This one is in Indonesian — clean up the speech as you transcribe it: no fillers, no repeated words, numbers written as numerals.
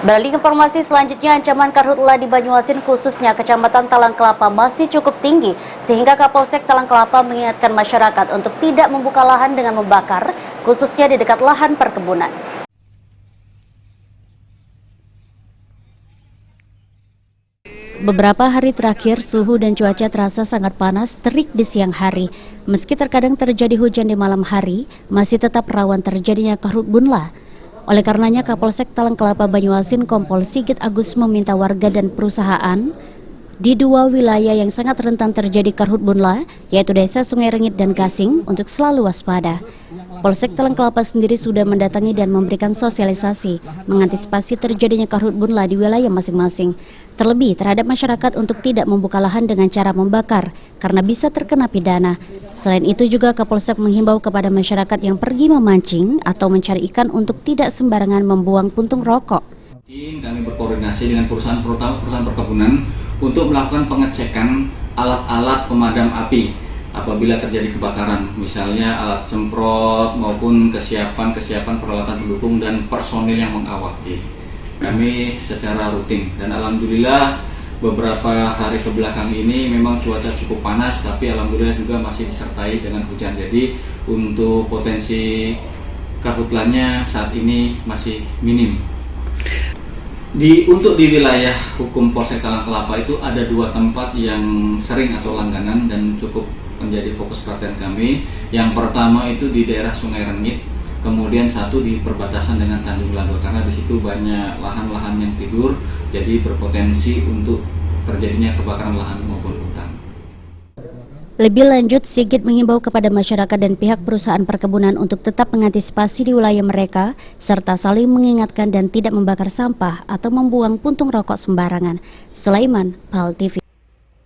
Beralih ke informasi selanjutnya, ancaman karhutla di Banyuasin khususnya Kecamatan Talang Kelapa masih cukup tinggi sehingga Kapolsek Talang Kelapa mengingatkan masyarakat untuk tidak membuka lahan dengan membakar, khususnya di dekat lahan perkebunan. Beberapa hari terakhir, suhu dan cuaca terasa sangat panas terik di siang hari. Meski terkadang terjadi hujan di malam hari, masih tetap rawan terjadinya karhutla. Oleh karenanya, Kapolsek Talang Kelapa Banyuasin Kompol Sigit Agus meminta warga dan perusahaan di dua wilayah yang sangat rentan terjadi karhutla, yaitu Desa Sungai Rengit dan Gasing, untuk selalu waspada. Polsek Talang Kelapa sendiri sudah mendatangi dan memberikan sosialisasi mengantisipasi terjadinya karhutla di wilayah masing-masing. Terlebih terhadap masyarakat untuk tidak membuka lahan dengan cara membakar karena bisa terkena pidana. Selain itu juga Kapolsek menghimbau kepada masyarakat yang pergi memancing atau mencari ikan untuk tidak sembarangan membuang puntung rokok. Kami berkoordinasi dengan perusahaan perkebunan untuk melakukan pengecekan alat-alat pemadam api apabila terjadi kebakaran, misalnya alat semprot maupun kesiapan peralatan pendukung dan personil yang mengawaki. Kami secara rutin dan alhamdulillah beberapa hari kebelakang ini memang cuaca cukup panas, tapi alhamdulillah juga masih disertai dengan hujan. Jadi untuk potensi karhutlanya saat ini masih minim. Untuk di wilayah hukum Polsek Talang Kelapa itu ada dua tempat yang sering atau langganan dan cukup menjadi fokus perhatian kami. Yang pertama itu di daerah Sungai Rengit, kemudian satu di perbatasan dengan Tanjung Lago, karena di situ banyak lahan-lahan yang tidur, jadi berpotensi untuk terjadinya kebakaran lahan maupun hutan. Lebih lanjut, Sigit mengimbau kepada masyarakat dan pihak perusahaan perkebunan untuk tetap mengantisipasi di wilayah mereka, serta saling mengingatkan dan tidak membakar sampah atau membuang puntung rokok sembarangan. Sulaiman, PAL TV.